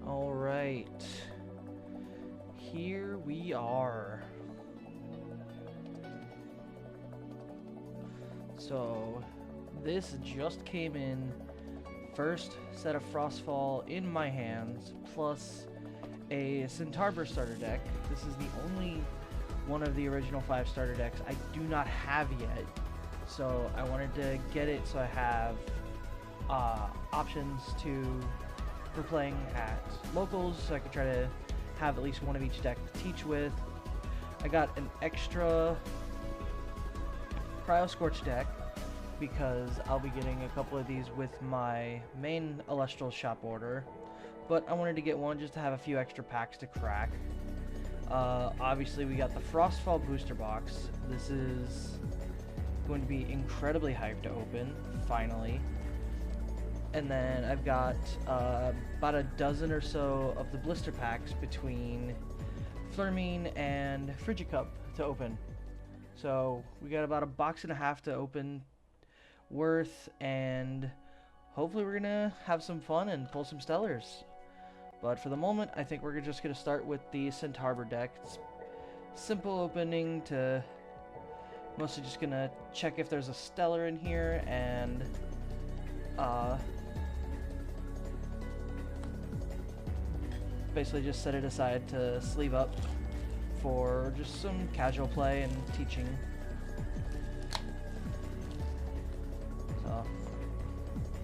Alright. Here we are. So, this just came in. First set of Frostfall in my hands, plus a Centaur starter deck. This is the only one of the original 5 starter decks I do not have yet. So I wanted to get it so I have options for playing at locals, so I could try to have at least one of each deck to teach with. I got an extra Cryo Scorch deck because I'll be getting a couple of these with my main Elestrals shop order, but I wanted to get one just to have a few extra packs to crack. Obviously we got the Frostfall booster box. This is going to be incredibly hyped to open, finally. And then I've got about a dozen or so of the blister packs between Flurmine and Frigicup to open. So we got about a box and a half to open worth, and hopefully we're gonna have some fun and pull some stellars. But for the moment, I think we're just gonna start with the Centaur deck. It's simple opening to mostly just gonna check if there's a stellar in here and basically just set it aside to sleeve up for just some casual play and teaching.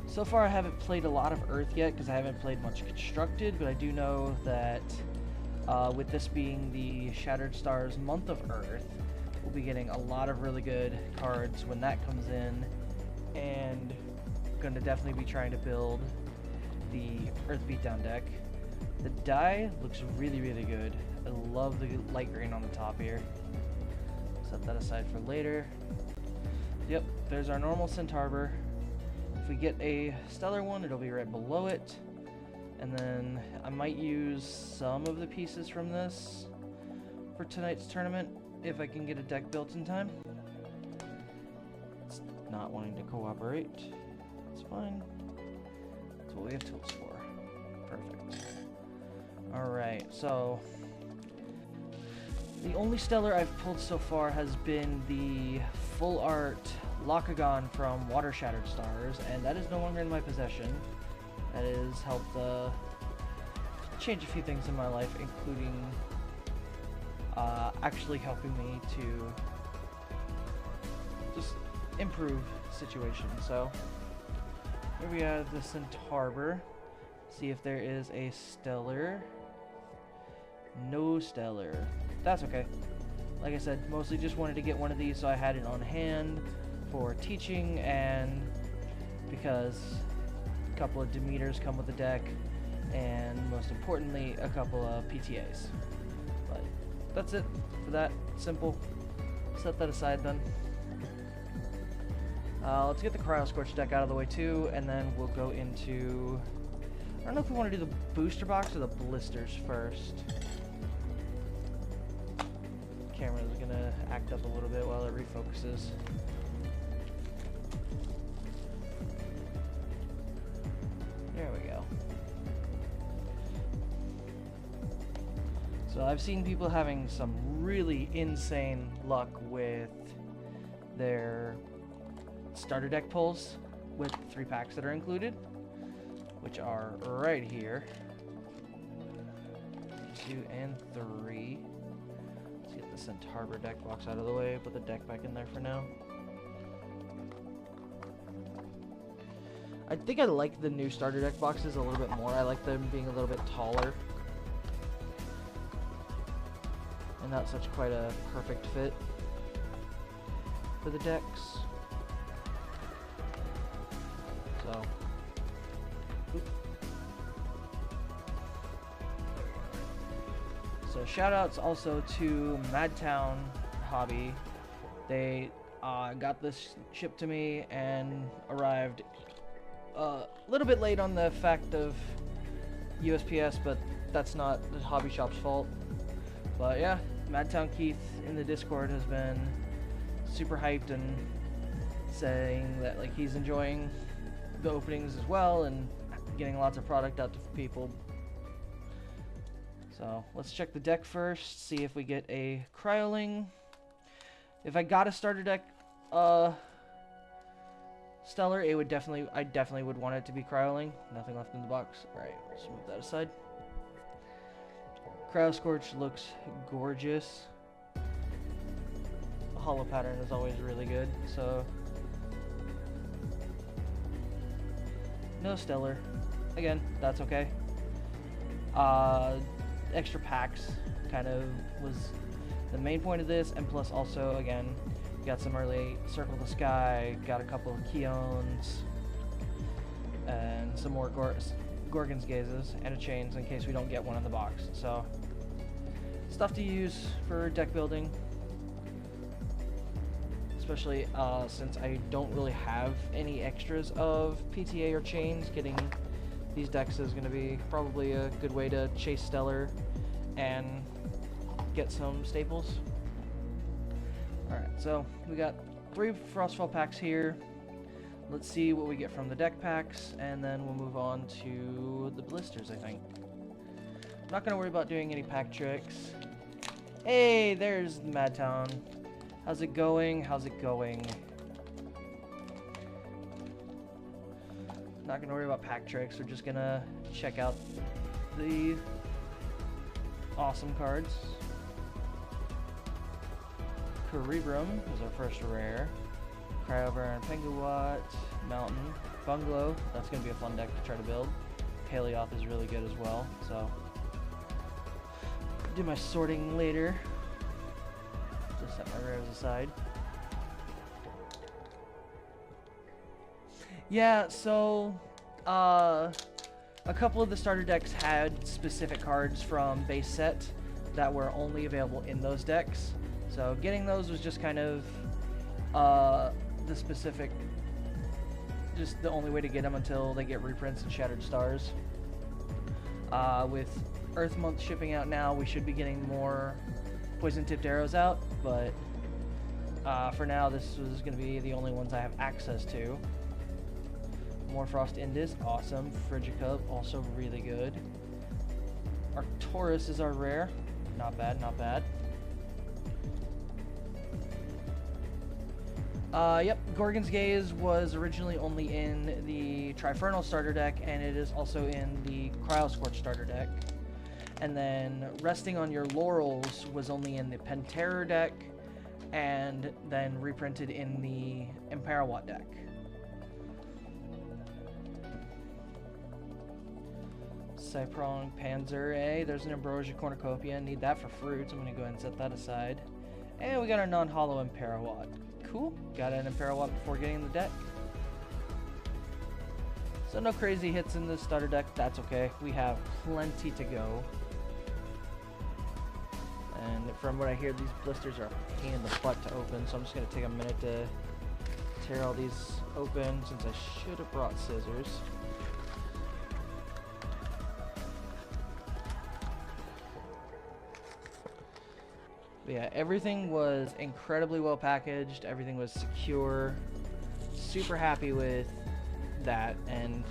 So far I haven't played a lot of Earth yet because I haven't played much Constructed, but I do know that with this being the Shattered Stars month of Earth, we'll be getting a lot of really good cards when that comes in, and going to definitely be trying to build the Earth Beatdown deck. The die looks really, really good. I love the light green on the top here. Set that aside for later. Yep, there's our normal Centaur. If we get a stellar one, it'll be right below it. And then I might use some of the pieces from this for tonight's tournament, if I can get a deck built in time. It's not wanting to cooperate. It's fine. That's what we have tools for. Perfect. Alright, so the only stellar I've pulled so far has been the full art Locagon from Water Shattered Stars, and that is no longer in my possession. That has helped change a few things in my life, including actually helping me to just improve the situation. So here we have the Centaur. See if there is a stellar. No stellar. That's okay. Like I said, mostly just wanted to get one of these so I had it on hand for teaching, and because a couple of Demeters come with the deck, and most importantly, a couple of PTAs. But that's it for that. Simple. Set that aside then. Let's get the Cryo Scorch deck out of the way too, and then we'll go into... I don't know if we want to do the booster box or the blisters first. Camera's gonna act up a little bit while it refocuses. There we go. So I've seen people having some really insane luck with their starter deck pulls with the 3 packs that are included, which are right here. 2 and 3. Let's get the Centaur deck box out of the way, put the deck back in there for now. I think I like the new starter deck boxes a little bit more. I like them being a little bit taller, and not such quite a perfect fit for the decks. So, shoutouts also to Madtown Hobby. They got this shipped to me and arrived a little bit late on the fact of USPS, but that's not the hobby shop's fault. But yeah, Madtown Keith in the Discord has been super hyped and saying that like he's enjoying the openings as well and getting lots of product out to people. So let's check the deck first, see if we get a Cryoling. If I got a starter deck Stellar, I definitely would want it to be Cryoling. Nothing left in the box. Alright, let's move that aside. Cryo Scorch looks gorgeous. The hollow pattern is always really good, so no Stellar. Again, that's okay. Extra packs kind of was the main point of this, and plus also, again, got some early Circle the Sky, got a couple of Keons, and some more Gorgon's Gazes, and a Chains in case we don't get one in the box. So, stuff to use for deck building, especially since I don't really have any extras of PTA or Chains. Getting these decks is going to be probably a good way to chase Stellar and get some staples. Alright, so we got 3 Frostfall packs here. Let's see what we get from the deck packs, and then we'll move on to the Blisters, I think. I'm not going to worry about doing any pack tricks. Hey, there's the Madtown. How's it going? How's it going? Not going to worry about pack tricks. We're just going to check out the awesome cards. Cerebrum is our first rare. Cryover and Penguwatt, Mountain, Bungalow. That's going to be a fun deck to try to build. Paleoth is really good as well, so do my sorting later. Just set my rares aside. Yeah, so a couple of the starter decks had specific cards from base set that were only available in those decks. So getting those was just kind of the specific, just the only way to get them until they get reprints in Shattered Stars. With Earth Month shipping out now, we should be getting more Poison Tipped Arrows out, but for now this was going to be the only ones I have access to. More Frost Indus, awesome. Frigicub, also really good. Arcturus is our rare. Not bad, not bad. Yep, Gorgon's Gaze was originally only in the Trifernal starter deck, and it is also in the Cryo Scorch starter deck. And then Resting on Your Laurels was only in the Penterror deck, and then reprinted in the Imperawatt deck. Cyprong, Panzer, there's an Ambrosia Cornucopia, need that for fruits, I'm going to go ahead and set that aside. And we got our non-hollow Imperawatt. Cool, got an Imperawatt before getting in the deck. So no crazy hits in the starter deck, that's okay, we have plenty to go. And from what I hear, these blisters are a pain in the butt to open, so I'm just going to take a minute to tear all these open, since I should have brought scissors. But yeah, everything was incredibly well packaged, everything was secure, super happy with that, and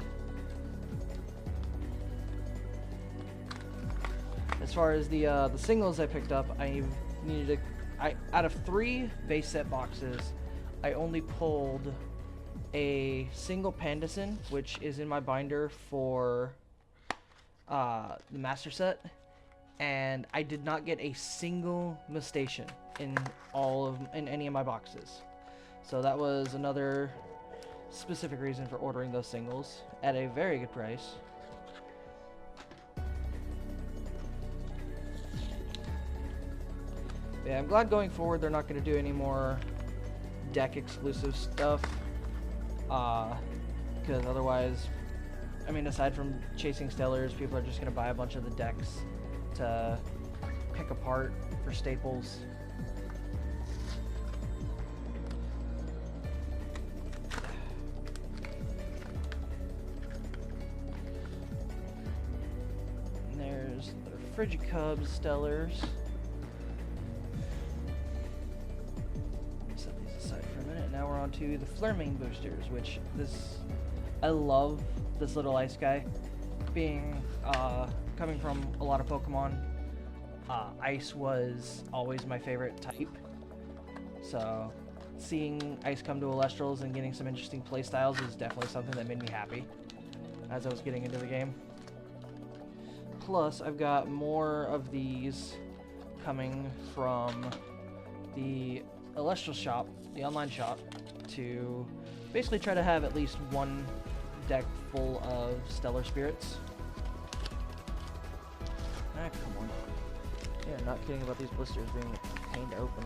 as far as the singles I picked up, out of 3 base set boxes, I only pulled a single Pandison, which is in my binder for the master set, and I did not get a single Mustation in any of my boxes. So that was another specific reason for ordering those singles at a very good price. Yeah, I'm glad going forward they're not going to do any more deck exclusive stuff, because otherwise, I mean, aside from chasing Stellars, people are just going to buy a bunch of the decks to pick apart for staples. And there's the Frigicub Stellars. Set these aside for a minute. Now we're on to the Flurmane boosters, which I love this little ice guy. Being coming from a lot of Pokemon, Ice was always my favorite type. So seeing Ice come to Elestrals and getting some interesting playstyles is definitely something that made me happy as I was getting into the game. Plus, I've got more of these coming from the Elestrals shop, the online shop, to basically try to have at least one deck full of Stellar Spirits. Ah, come on. Yeah, not kidding about these blisters being a pain to open.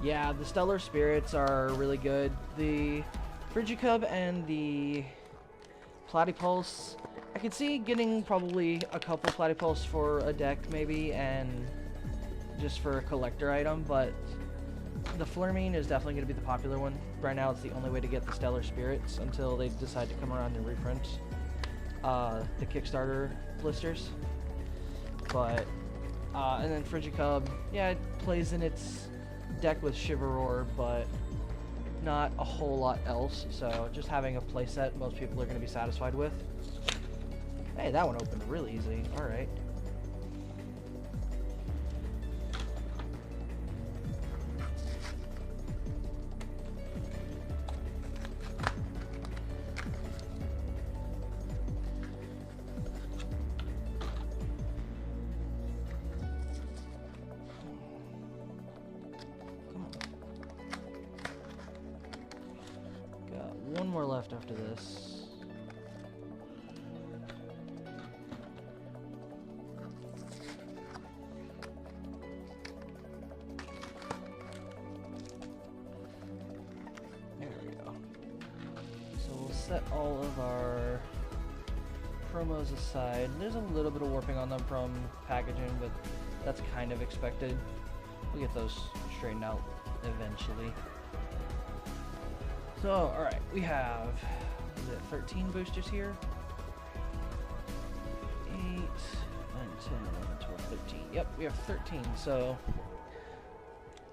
Yeah, the Stellar Spirits are really good. The Frigicub and the Platypulse, I could see getting probably a couple Platypulse for a deck maybe, and just for a collector item, but the Flurmine is definitely going to be the popular one. Right now it's the only way to get the Stellar Spirits until they decide to come around and reprint the Kickstarter blisters. But, and then Frigicub, yeah, it plays in its deck with Shiveroar, but not a whole lot else, so just having a playset most people are going to be satisfied with. Hey, that one opened really easy. Alright. One more left after this. There we go. So we'll set all of our promos aside. There's a little bit of warping on them from packaging, but that's kind of expected. We'll get those straightened out eventually. So, alright, we have, is it 13 boosters here? 8, 9, 10, 11, 12, 13. Yep, we have 13, so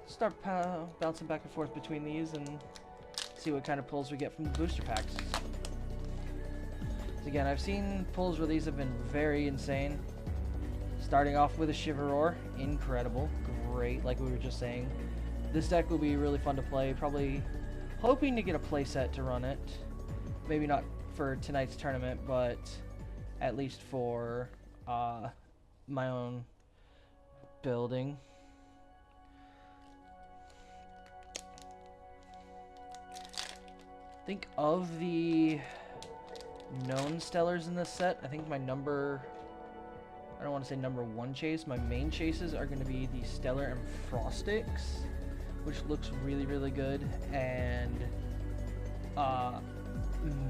start bouncing back and forth between these and see what kind of pulls we get from the booster packs. So again, I've seen pulls where these have been very insane. Starting off with a Shiveroar, incredible, great, like we were just saying. This deck will be really fun to play, probably hoping to get a playset to run it. Maybe not for tonight's tournament, but at least for my own building. I think of the known Stellars in this set, I think my number, I don't want to say number one chase, my main chases are going to be the Stellar and Frostix, which looks really, really good, and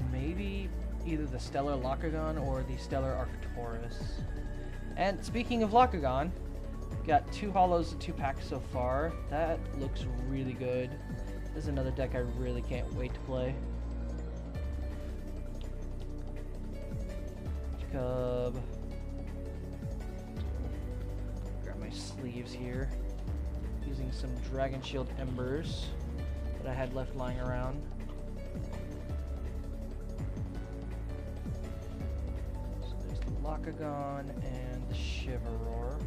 maybe either the Stellar Locagon or the Stellar Arcturus. And speaking of Locagon, got 2 holos and 2 packs so far. That looks really good. This is another deck I really can't wait to play. Cub. Grab my sleeves here. Using some Dragon Shield Embers that I had left lying around. So there's the Locagon and the Shiveroar.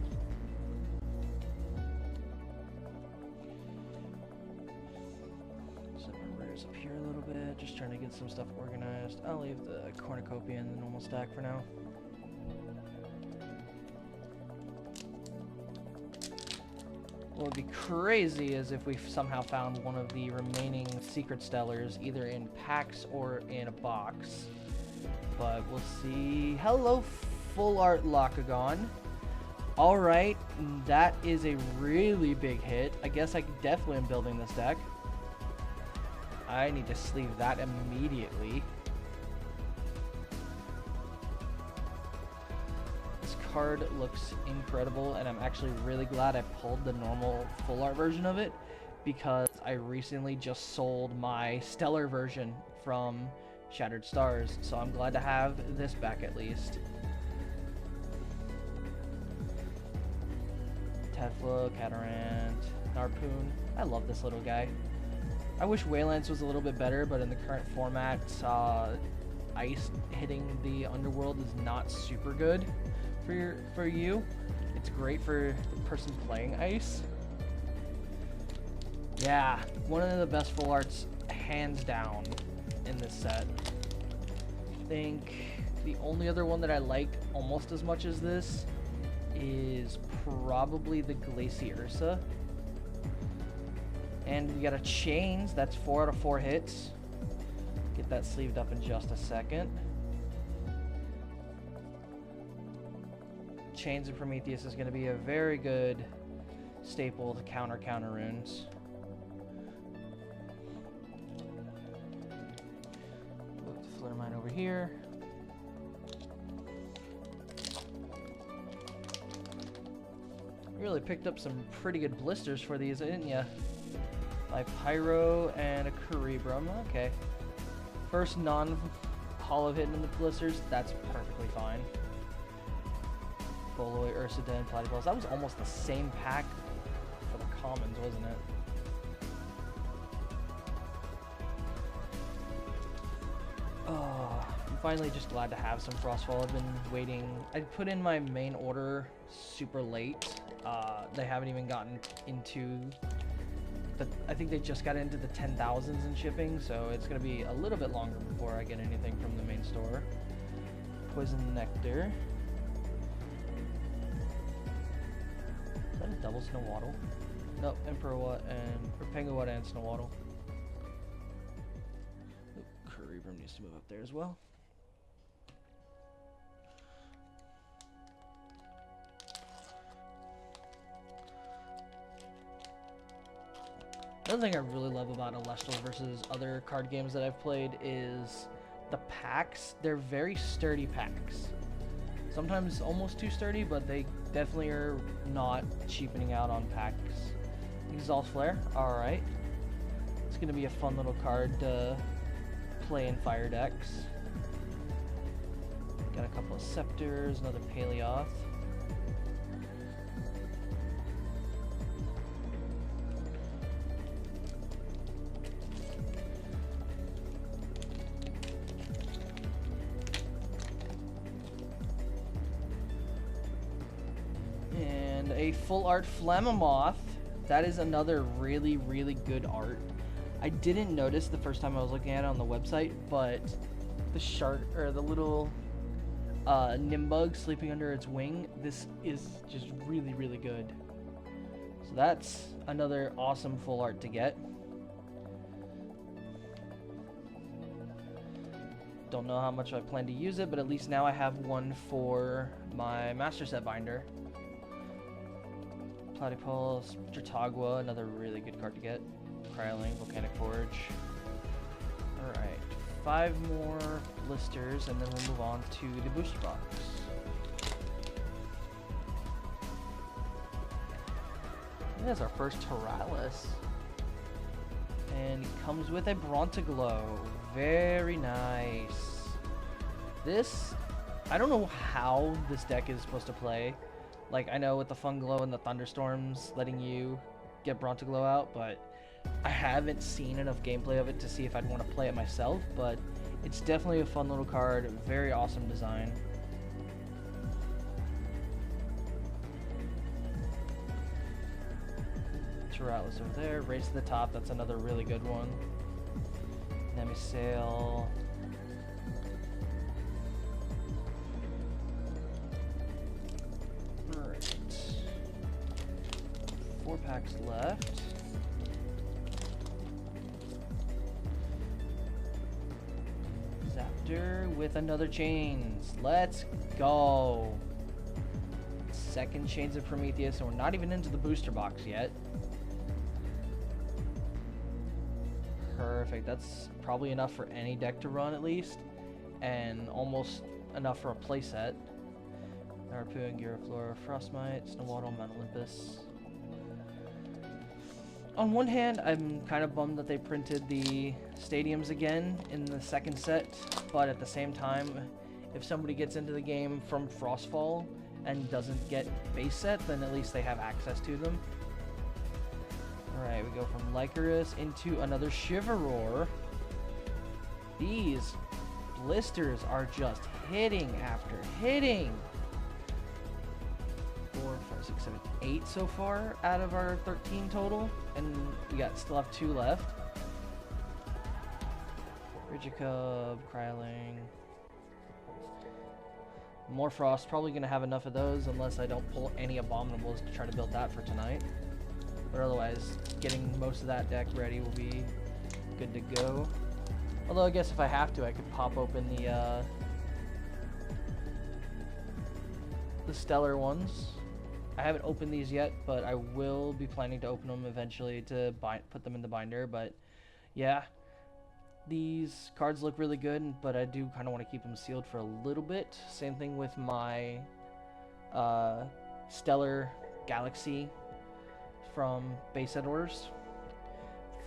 Set my rares up here a little bit, just trying to get some stuff organized. I'll leave the Cornucopia in the normal stack for now. What would be crazy is if we somehow found one of the remaining Secret Stellars, either in packs or in a box. But we'll see. Hello, Full Art Locagon. Alright, that is a really big hit. I guess I definitely am building this deck. I need to sleeve that immediately. Card looks incredible, and I'm actually really glad I pulled the normal full art version of it, because I recently just sold my stellar version from Shattered Stars, so I'm glad to have this back at least. Tadflow, Catarant, Narpoon. I love this little guy. I wish Waylands was a little bit better, but in the current format, ice hitting the underworld is not super good for you. It's great for the person playing ice. Yeah, one of the best full arts, hands down, in this set. I think the only other one that I like almost as much as this is probably the Glaciursa. And we got a Chains, that's 4 out of 4 hits. Get that sleeved up in just a second. Chains of Prometheus is going to be a very good staple to counter runes. Move the Flitter Mine over here. You really picked up some pretty good blisters for these, didn't ya? Like Pyro and a Cerebrum. Okay. First non-hollow hit in the blisters. That's perfectly fine. Boloi, Ursida, and Platypus. That was almost the same pack for the commons, wasn't it? Oh, I'm finally just glad to have some Frostfall. I've been waiting. I put in my main order super late. They haven't even gotten into I think they just got into the 10,000s in shipping, so it's going to be a little bit longer before I get anything from the main store. Poison Nectar. Is that a double Snowaddle? Nope, Emperor Penguin and Snowaddle. Cerebrum needs to move up there as well. Another thing I really love about Elestrals versus other card games that I've played is the packs. They're very sturdy packs. Sometimes almost too sturdy, but they definitely are not cheapening out on packs. Exhaust Flare, alright. It's going to be a fun little card to play in fire decks. Got a couple of Scepters, another Paleoth. A full art Flammoth. That is another really, really good art. I didn't notice the first time I was looking at it on the website, but the shark or the little Nimbug sleeping under its wing, this is just really, really good. So that's another awesome full art to get. Don't know how much I plan to use it, but at least now I have one for my Master Set binder. Platypus, Jatagua, another really good card to get. Cryolink, Volcanic Forge. Alright, 5 more blisters, and then we'll move on to the booster box. That's our first Tyralis. And it comes with a Brontiglow. Very nice. This, I don't know how this deck is supposed to play. Like, I know with the Funglow and the Thunderstorms letting you get Brontiglow out, but I haven't seen enough gameplay of it to see if I'd want to play it myself, but it's definitely a fun little card, very awesome design. Tyralis over there, Race to the Top, that's another really good one. Nemisail. Alright. 4 packs left. Zaptor with another Chains. Let's go. Second Chains of Prometheus, and we're not even into the booster box yet. Perfect. That's probably enough for any deck to run at least, and almost enough for a playset. Narapu and Giraflora, Frostmite, Snowaddle, Mount Olympus. On one hand, I'm kind of bummed that they printed the stadiums again in the second set, but at the same time, if somebody gets into the game from Frostfall and doesn't get base set, then at least they have access to them. Alright, we go from Lycaris into another Shiveroar. These blisters are just hitting after hitting. 4, 5, 6, 7, 8 so far out of our 13 total, and we still have 2 left. Rigicub, Kryling, more Frost. Probably gonna have enough of those unless I don't pull any Abominables to try to build that for tonight. But otherwise, getting most of that deck ready will be good to go. Although I guess if I have to, I could pop open the Stellar ones. I haven't opened these yet, but I will be planning to open them eventually to put them in the binder. But yeah, these cards look really good, but I do kind of want to keep them sealed for a little bit. Same thing with my Stellar Galaxy from base set orders.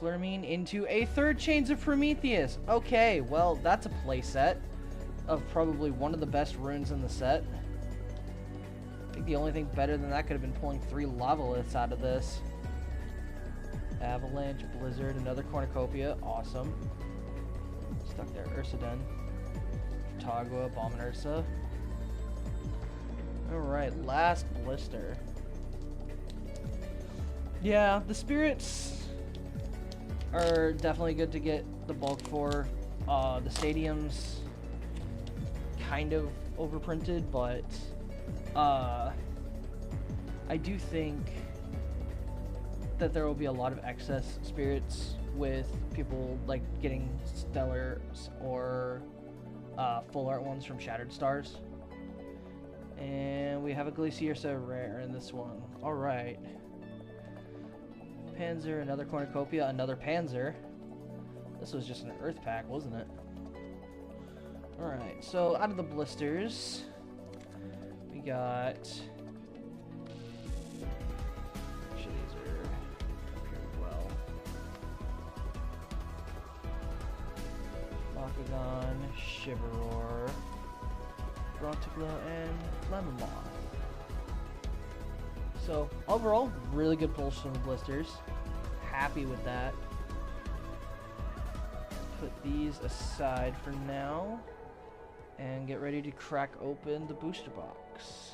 Flurmine into a third Chains of Prometheus. Okay, well, that's a play set of probably one of the best runes in the set. I think the only thing better than that could have been pulling 3 Lavaliths out of this. Avalanche, Blizzard, another Cornucopia. Awesome. Stuck there. Ursaden. Tagua, Abominursa. Alright, last blister. Yeah, the spirits are definitely good to get the bulk for. The stadiums kind of overprinted, but I do think that there will be a lot of excess spirits with people like getting Stellars or full art ones from Shattered Stars. And we have a Glaciersa rare in this one. Alright. Panzer, another Cornucopia, another Panzer. This was just an Earth pack, wasn't it? Alright, so out of the blisters, we got... Actually, these are up here as well. Bakugan, Shiveroar, Brontiglow, and Flammoth. So, overall, really good pulls from the blisters. Happy with that. Put these aside for now. And get ready to crack open the booster box.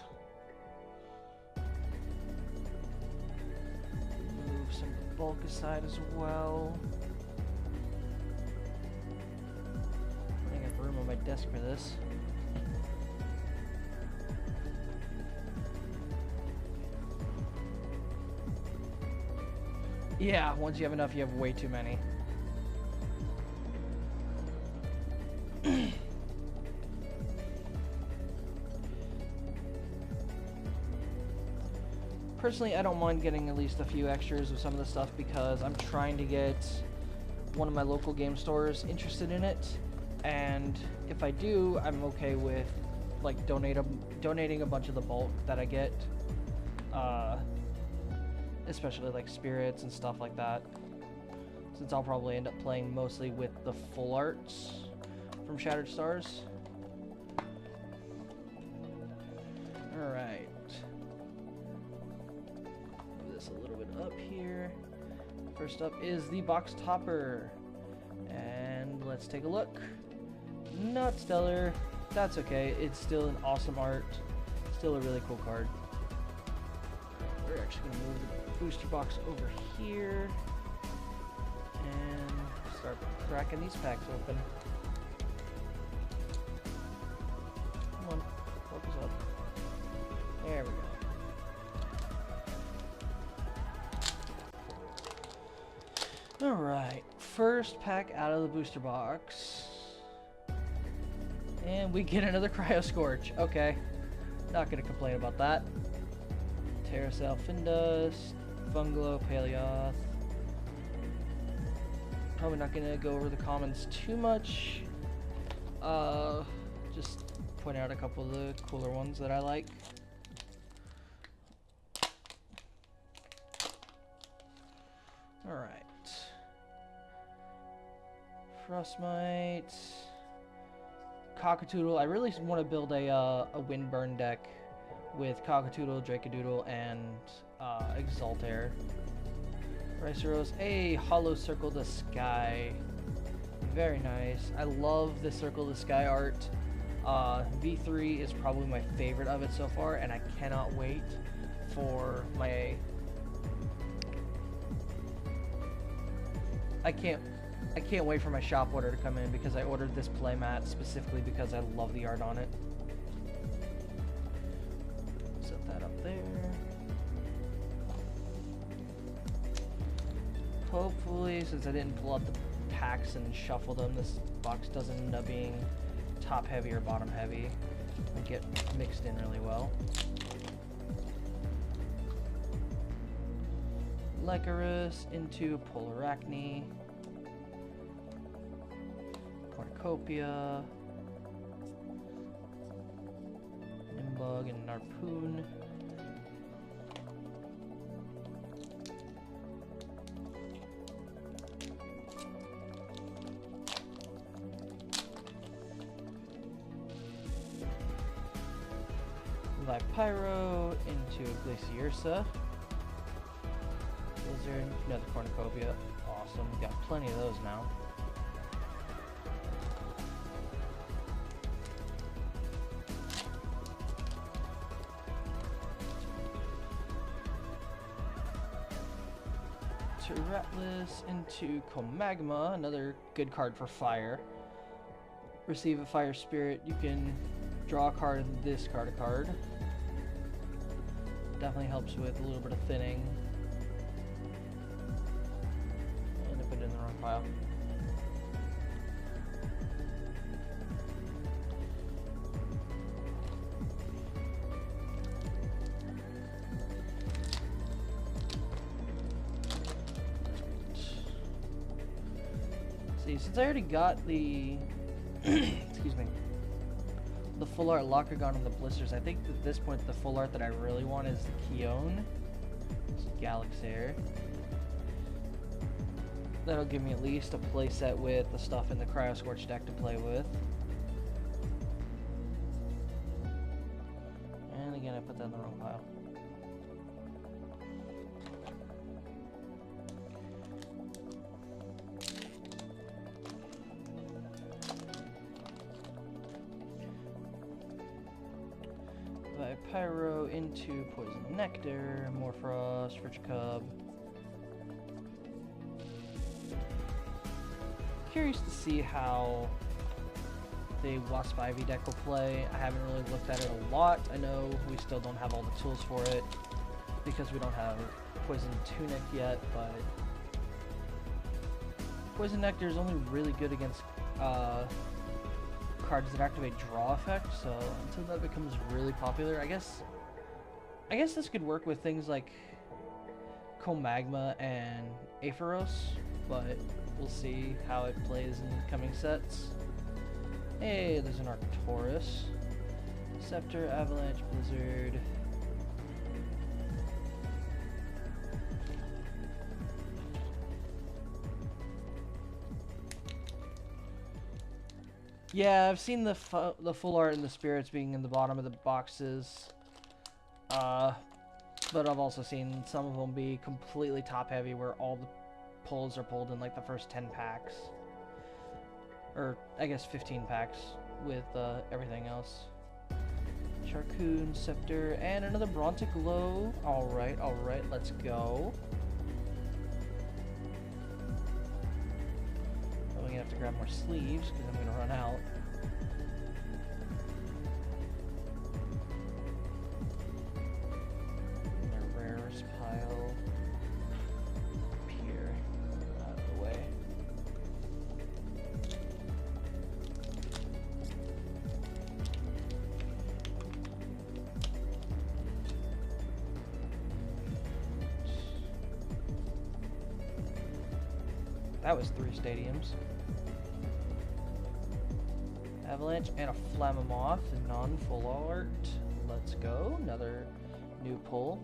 Move some bulk aside as well. I got room on my desk for this. Yeah, once you have enough, you have way too many. Personally, I don't mind getting at least a few extras of some of the stuff because I'm trying to get one of my local game stores interested in it, and if I do, I'm okay with like donating a bunch of the bulk that I get, especially like spirits and stuff like that, since I'll probably end up playing mostly with the full arts from Shattered Stars. Alright. Move this a little bit up here. First up is the box topper. And let's take a look. Not stellar. That's okay. It's still an awesome art. Still a really cool card. We're actually going to move the booster box over here. And start cracking these packs open. Come on. Focus up. There we go. Alright. First pack out of the booster box. And we get another Cryo Scorch. Okay. Not going to complain about that. Terracell, Findust, Funglo, Paleoth. Probably not going to go over the commons too much. Just point out a couple of the cooler ones that I like. Alright. Frostmite. Cockatoodle. I really want to build a Windburn deck with Cockatoodle, Dracodoodle, and Exaltair. Riceros, a Hollow Circle the Sky. Very nice. I love the Circle the Sky art. V3 is probably my favorite of it so far, and I cannot wait for my... I can't wait for my shop order to come in, because I ordered this playmat specifically because I love the art on it. Set that up there. Hopefully, since I didn't pull out the packs and shuffle them, this box doesn't end up being top heavy or bottom heavy and get mixed in really well. Lycaris into Polaracne, Cornucopia, Nimbug, and Narpoon. Pyro into Glaciersa. Blizzard, another Cornucopia. Awesome, got plenty of those now. Terratless into Comagma, another good card for fire. Receive a fire spirit, you can draw a card and discard a card. Definitely helps with a little bit of thinning. And I put it in the wrong pile. See, since I already got the excuse me, the full art Locagon and the Blisters, I think at this point the full art that I really want is the Keone. It's Galaxair. That'll give me at least a playset with the stuff in the Cryo Scorch deck to play with. And again, I put that in the wrong pile. Pyro into Poison Nectar, Morphrost, Richcub. Curious to see how the Wasp Ivy deck will play. I haven't really looked at it a lot. I know we still don't have all the tools for it because we don't have Poison Tunic yet, but Poison Nectar is only really good against cards that activate draw effect, so until that becomes really popular, I guess this could work with things like Comagma and Aepharos, but we'll see how it plays in coming sets. Hey, there's an Arcturus. Scepter, Avalanche, Blizzard. Yeah, I've seen the full art and the spirits being in the bottom of the boxes, but I've also seen some of them be completely top heavy where all the pulls are pulled in like the first 10 packs, or I guess 15 packs with everything else. Charcoon, Scepter, and another Brontic Glow. Alright, let's go. I'm gonna have to grab more sleeves because I'm gonna run out. The rarest pile up here, out of the way. That was 3 stadiums. Avalanche and a Flammoth, non-full art. Let's go. Another new pull.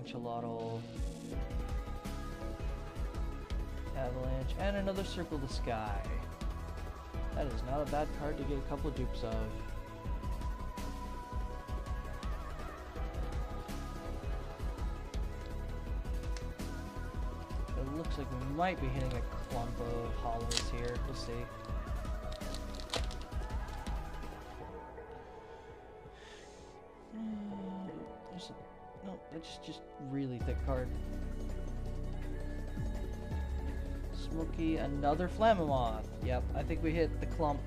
Axolotl, Avalanche, and another Circle the Sky. That is not a bad card to get a couple of dupes of. It looks like we might be hitting a clump of hollows here. We'll see. No, that's just really thick card. Smoky, another Flammoth. Yep, I think we hit the clump.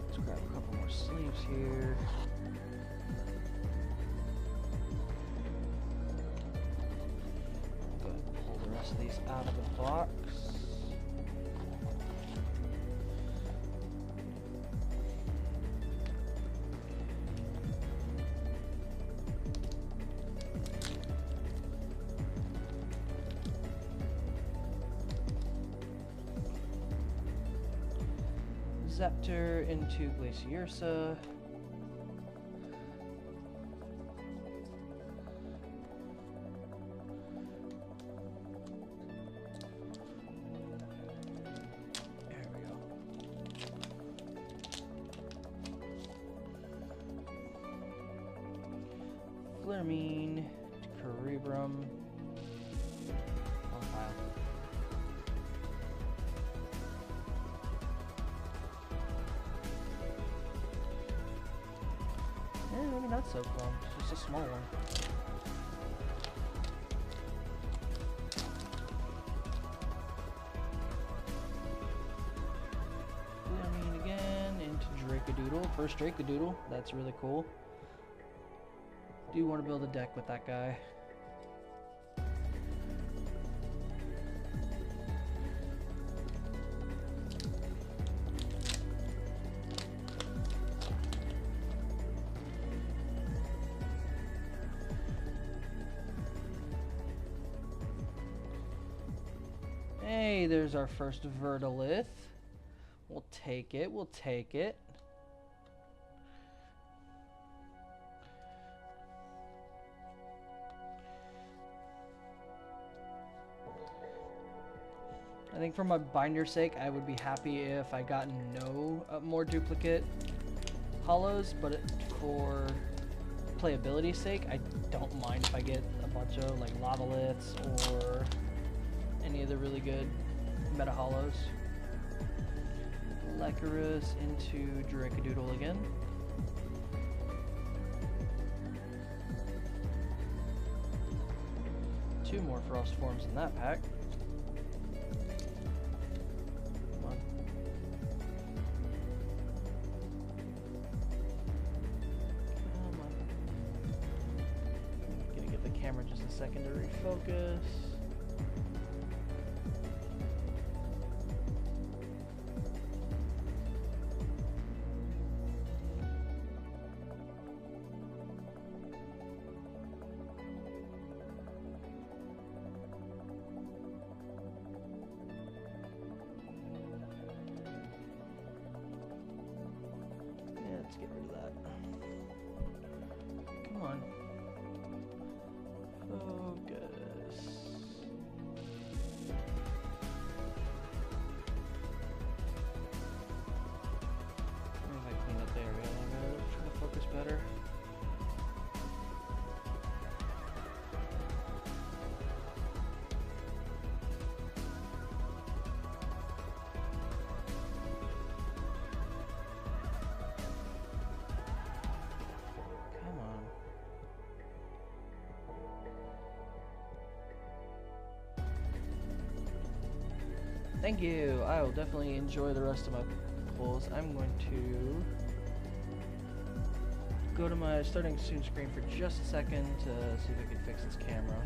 Let's grab a couple more sleeves here. Go ahead and pull the rest of these out of the box. Scepter into Glaciersa. There we go. Flermine, Cerebrum. On file. Maybe not so clump, it's just a small one. Flamine again, into Dracodoodle. First Dracodoodle, that's really cool. Do want to build a deck with that guy. Hey, there's our first Verdolith. We'll take it, we'll take it. I think for my binder's sake, I would be happy if I got no more duplicate hollows, but for playability's sake, I don't mind if I get a bunch of like Lavaliths or any of the really good meta hollows. Lecherus into Dracodoodle again. Two more Frost forms in that pack. Come on. Come on. Gonna give the camera just a second to refocus. Let's get rid of that. Come on. Focus. Maybe if I clean up the area a little bit, try to focus better. Thank you. I will definitely enjoy the rest of my pulls. I'm going to go to my starting soon screen for just a second to see if I can fix this camera.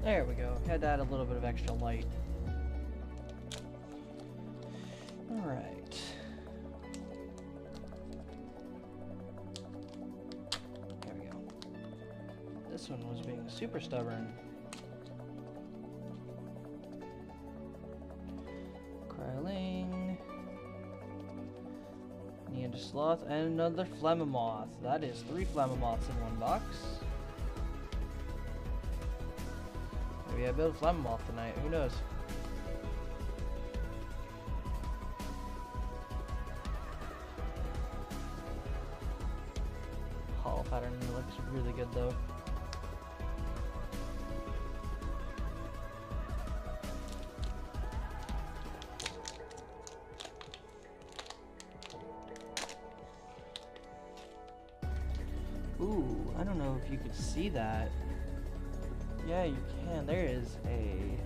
There we go. Had to add a little bit of extra light. Alright. There we go. This one was being super stubborn. Kryling. Neander Sloth, and another Flammoth. That is 3 Flammoths in one box. Maybe I build a Flammoth tonight, who knows? Hollow pattern looks really good though. Ooh, I don't know if you could see that. Yeah, you can. There is a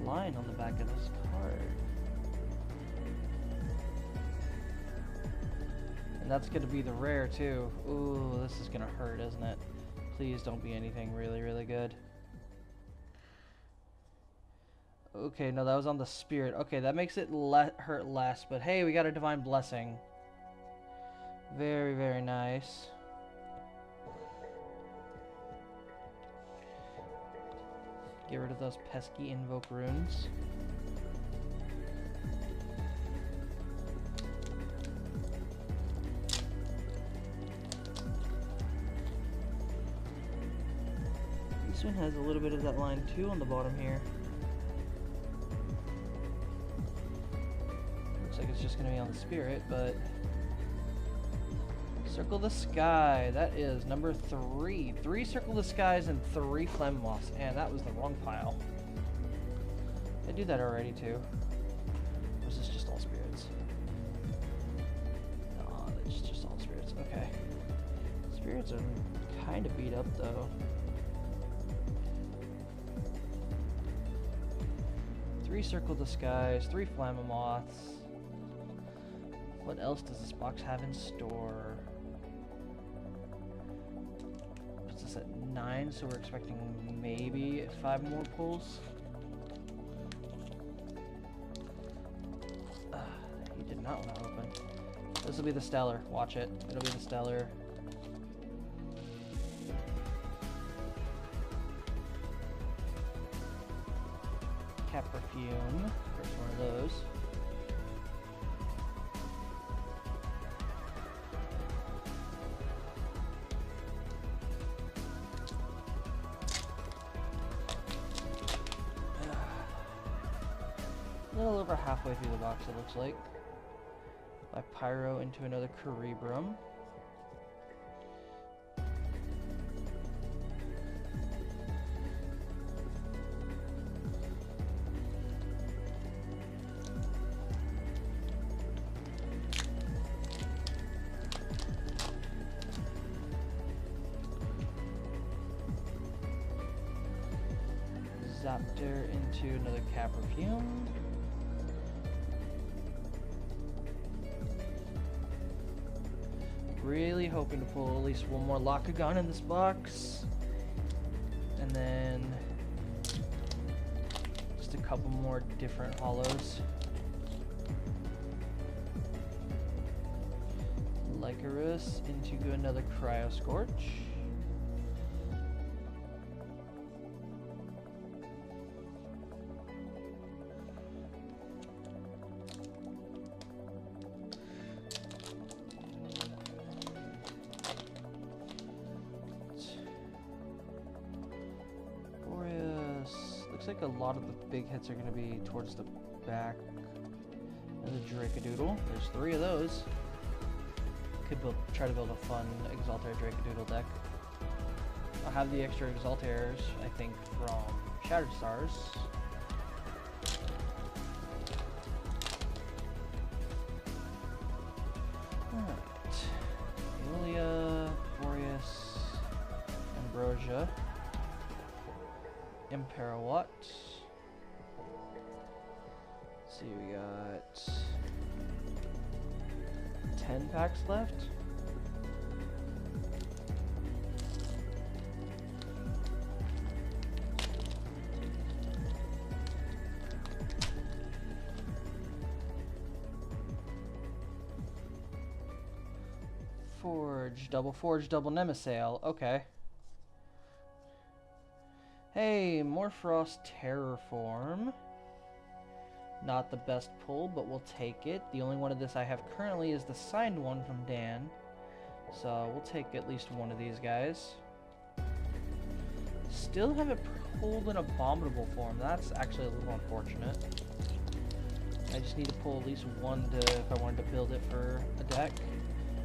line on the back of this card. And that's going to be the rare, too. Ooh, this is going to hurt, isn't it? Please don't be anything really, really good. Okay, no, that was on the Spirit. Okay, that makes it hurt less. But hey, we got a Divine Blessing. Very, very nice. Get rid of those pesky Invoke runes. This one has a little bit of that line too on the bottom here. Looks like it's just going to be on the Spirit, but... Circle the Sky, that is number 3. 3 Circle the Skies and 3 Flammoths, and that was the wrong pile. I do that already too. Or is this just all spirits? No, it's just all spirits. Okay. Spirits are kind of beat up though. 3 Circle the Skies, 3 Flammoths. What else does this box have in store? At 9, so we're expecting maybe 5 more pulls. He did not want to open. This will be the Stellar. Watch it. It'll be the Stellar. Cap Perfume. First one of those. A little over halfway through the box, it looks like. By Pyro into another Cerebrum. Zaptor into another Cap Perfume. Really hoping to pull at least one more Lockagon in this box. And then just a couple more different hollows. Lycanroc into another Cryo Scorch. Looks like a lot of the big hits are going to be towards the back of the Dracodoodle. There's 3 of those. Could try to build a fun Exaltair Dracodoodle deck. I'll have the extra Exaltairs, I think, from Shattered Stars. Alright. Eolia, Boreas, Ambrosia. Imperawatt. Let's see, we got 10 packs left. Forge, double Nemesail. Okay. Hey, Morfrost Terraform. Not the best pull, but we'll take it. The only one of this I have currently is the signed one from Dan. So we'll take at least one of these guys. Still haven't pulled an Abominable form. That's actually a little unfortunate. I just need to pull at least one if I wanted to build it for a deck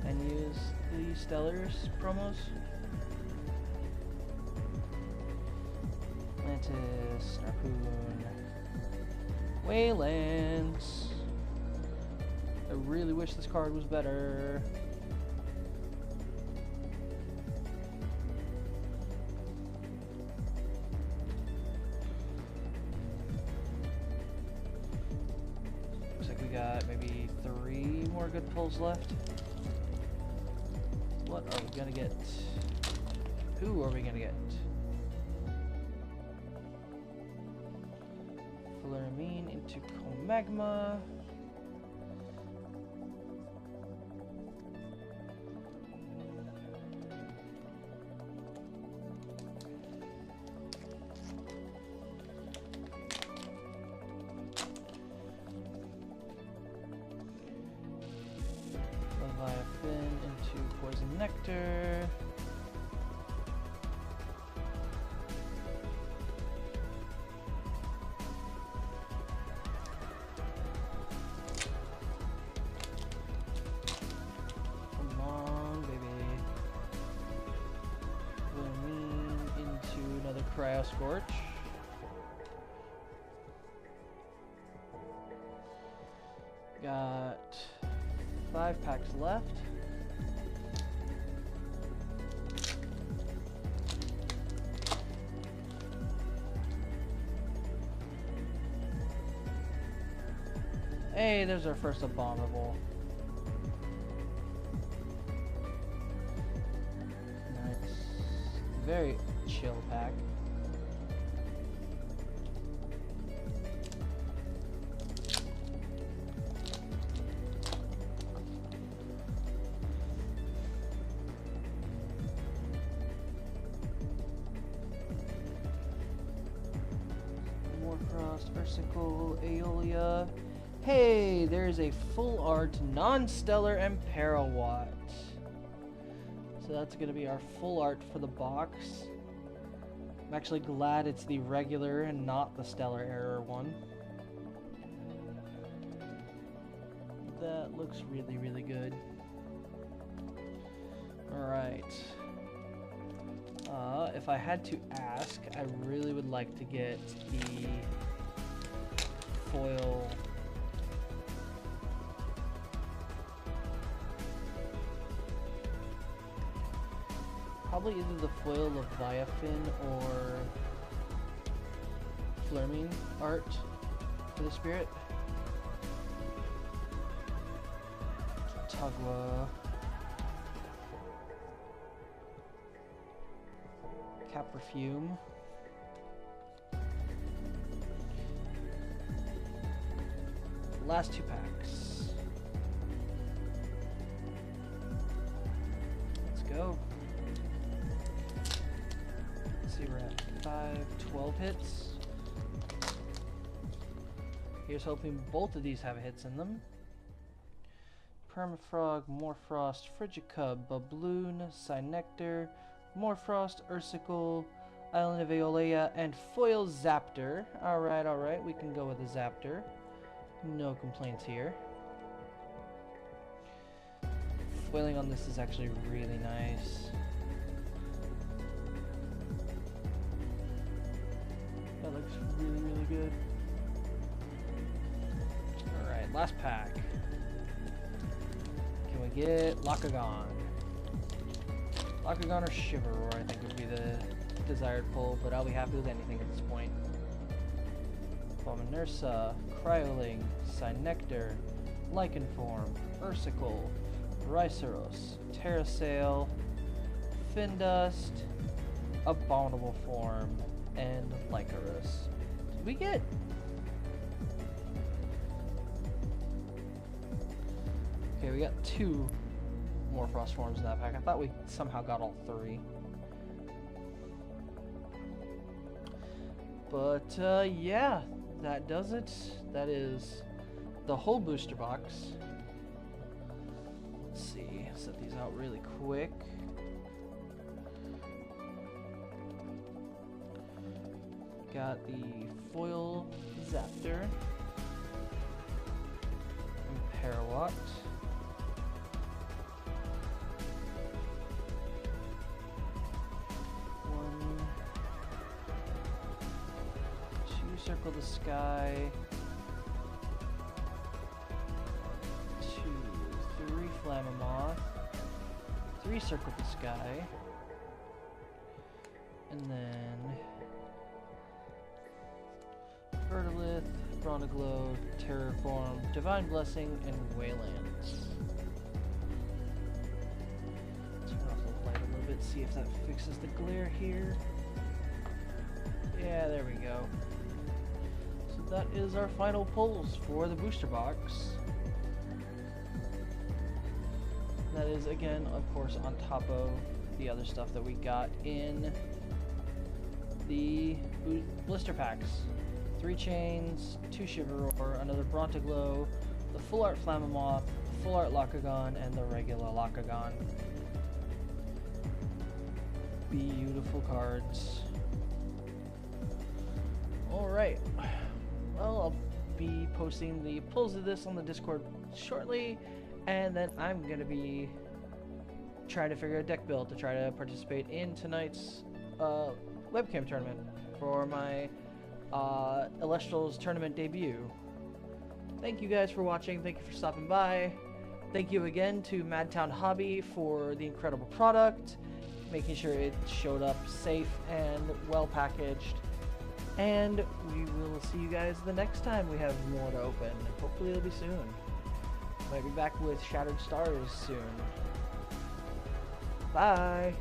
and use the Stellars promos. Atlantis, Harpoon, Waylands. I really wish this card was better. Looks like we got maybe 3 more good pulls left. What are we gonna get? Who are we gonna get? Fluramine into Comagma. Leviathan into Poison Nectar. Cryo Scorch. Got 5 packs left. Hey, there's our first Abominable. Nice. Very chill pack. Ursicle, Aeolia. Hey, there's a full art non-stellar Amperawatt. So that's going to be our full art for the box. I'm actually glad it's the regular and not the stellar error one. That looks really, really good. Alright. If I had to ask, I really would like to get the foil probably either the foil Leviathan or Fluramine art for the spirit. Tugwa, Cap Perfume. Last 2 packs. Let's go. Let's see, we're at 12 hits. Here's hoping both of these have hits in them. Permafrog, Morfrost, Frigicub, Babloon, Cynectar, Morfrost, Ursicle, Island of Aeolia, and Foil Zaptor. Alright, we can go with a Zaptor. No complaints here. Foiling on this is actually really nice. That looks really, really good. Alright, last pack. Can we get Lakagon? Lakagon or Shiverroar, I think would be the desired pull, but I'll be happy with anything at this point. Abominursa, Cryoling, Cynectar, Lycanform, Ursicle, Rhinoceros, Terrasail, Findust, Abominable Form, and Lycanus. Did we get... Okay, we got 2 more frost forms in that pack. I thought we somehow got all 3. But yeah, that does it. That is the whole booster box. Let's see, set these out really quick. Got the foil Zaptor, and Parawatt. Circle the Sky. 2, 3 Flamamoth. 3 Circle the Sky. And then Vertilith, Bronaglow, Terraform, Divine Blessing, and Waylands. Turn off the light a little bit, see if that fixes the glare here. Yeah, there we go. That is our final pulls for the booster box. That is, again, of course, on top of the other stuff that we got in the blister packs. 3 Chains, 2 Shiveroar, another Bronteglow, the Full Art Flamamoth, Full Art Locagon, and the regular Locagon. Beautiful cards. Alright. Well, I'll be posting the pulls of this on the Discord shortly, and then I'm going to be trying to figure out a deck build to try to participate in tonight's webcam tournament for my Elestrals tournament debut. Thank you guys for watching. Thank you for stopping by. Thank you again to Madtown Hobby for the incredible product, making sure it showed up safe and well packaged. And we will see you guys the next time we have more to open. Hopefully it'll be soon. Might be back with Shattered Stars soon. Bye!